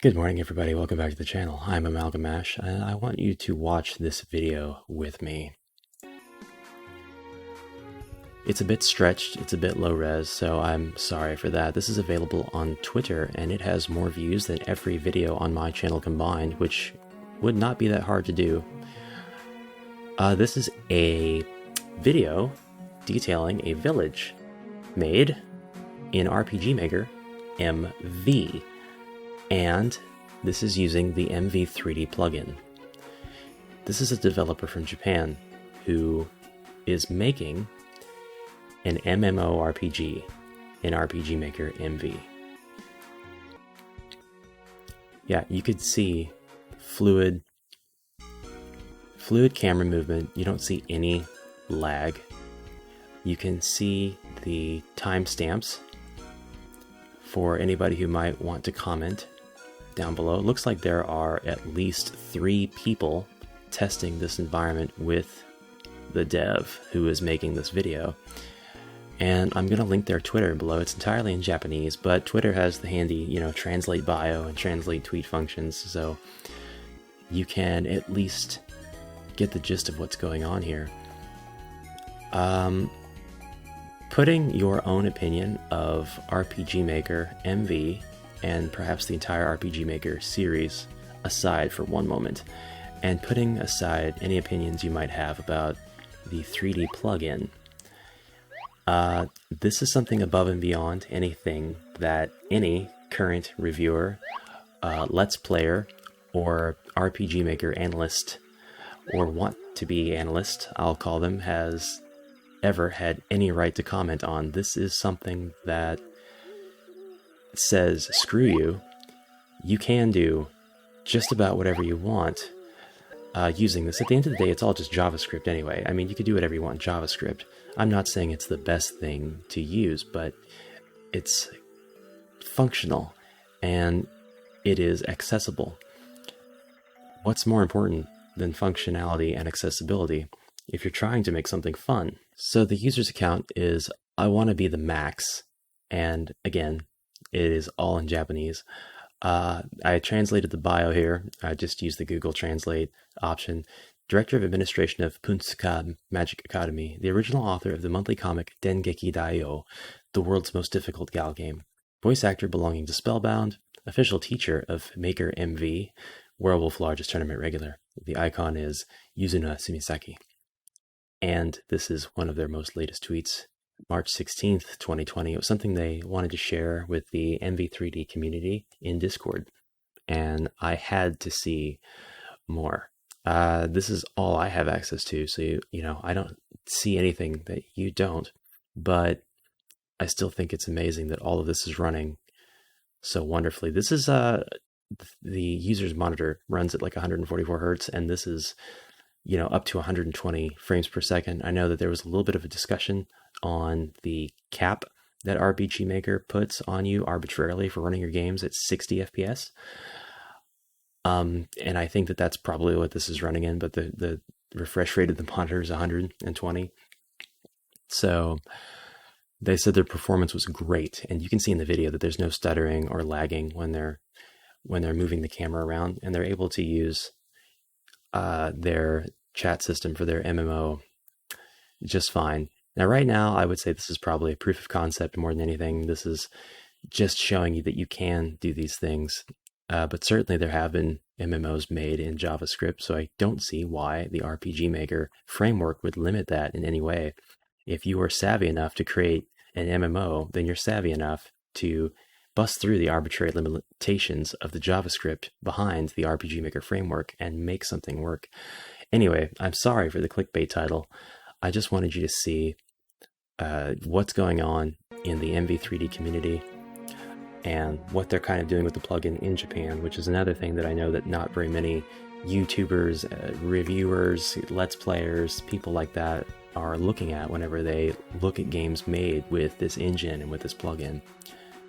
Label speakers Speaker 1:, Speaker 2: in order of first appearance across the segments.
Speaker 1: Good morning, everybody. Welcome back to the channel. I'm AmalgamAsh, and I want you to watch this video with me. It's a bit stretched, it's a bit low res, so I'm sorry for that. This is available on Twitter, and it has more views than every video on my channel combined, which would not be that hard to do. This is a video detailing a village made in RPG Maker MV. And this is using the MV3D plugin. This is a developer from Japan who is making an MMORPG in RPG Maker MV. Yeah, you could see fluid camera movement. You don't see any lag. You can see the timestamps for anybody who might want to comment down below. It looks like there are at least 3 people testing this environment with the dev who is making this video. And I'm going to link their Twitter below. It's entirely in Japanese, but Twitter has the handy, translate bio and translate tweet functions, so you can at least get the gist of what's going on here. Putting your own opinion of RPG Maker MV and perhaps the entire RPG Maker series aside for one moment, and putting aside any opinions you might have about the 3D plugin, this is something above and beyond anything that any current reviewer, Let's Player, or RPG Maker analyst, or want to be analyst, I'll call them, has ever had any right to comment on. This is something that says, screw you, you can do just about whatever you want using this. At the end of the day, it's all just JavaScript anyway. I mean, you could do whatever you want in JavaScript. I'm not saying it's the best thing to use, but it's functional and it is accessible. What's more important than functionality and accessibility if you're trying to make something fun? So the user's account is I want to be the Max, and again, it is all in Japanese. I translated the bio here. I just used the Google Translate option. Director of Administration of Punsuka Magic Academy, the original author of the monthly comic Dengeki Daioh, the world's most difficult gal game. Voice actor belonging to Spellbound, official teacher of Maker MV, Werewolf Largest Tournament regular. The icon is Yuzuna Sumisaki. And this is one of their most latest tweets, March 16th, 2020. It was something they wanted to share with the MV3D community in Discord, and I had to see more. This is all I have access to, so I don't see anything that you don't, but I still think it's amazing that all of this is running so wonderfully. This is the user's monitor runs at like 144 hertz, and this is up to 120 frames per second. I know that there was a little bit of a discussion on the cap that RPG Maker puts on you arbitrarily for running your games at 60 FPS. And I think that that's probably what this is running in, but the refresh rate of the monitor is 120. So they said their performance was great, and you can see in the video that there's no stuttering or lagging when they're moving the camera around, and they're able to use their chat system for their MMO just fine. Now, right now, I would say this is probably a proof of concept more than anything. This is just showing you that you can do these things. But certainly there have been MMOs made in JavaScript, so I don't see why the RPG Maker framework would limit that in any way. If you are savvy enough to create an MMO, then you're savvy enough to bust through the arbitrary limitations of the JavaScript behind the RPG Maker framework and make something work. Anyway, I'm sorry for the clickbait title. I just wanted you to see what's going on in the MV3D community and what they're kind of doing with the plugin in Japan, which is another thing that I know that not very many YouTubers, reviewers, Let's Players, people like that are looking at whenever they look at games made with this engine and with this plugin.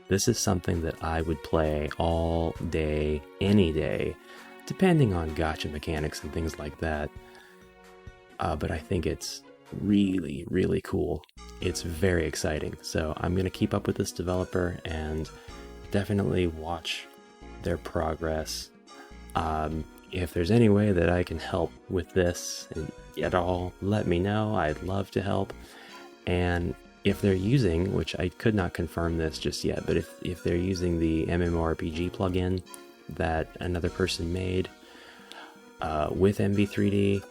Speaker 1: This is something that I would play all day, any day, depending on gacha mechanics and things like that. But I think it's really, really cool. It's very exciting. So I'm going to keep up with this developer and definitely watch their progress. If there's any way that I can help with this at all, let me know. I'd love to help. And if they're using, which I could not confirm this just yet, but if they're using the MMORPG plugin that another person made with MV3D,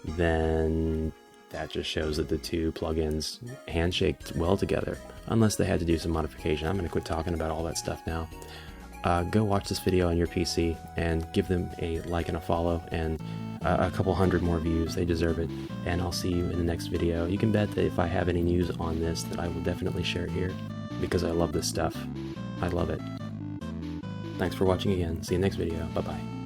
Speaker 1: then that just shows that the two plugins handshaked well together, unless they had to do some modification. I'm going to quit talking about all that stuff now. Go watch this video on your PC and give them a like and a follow and a couple hundred more views. They deserve it. And I'll see you in the next video. You can bet that if I have any news on this, that I will definitely share it here, because I love this stuff. I love it. Thanks for watching again. See you next video. Bye-bye.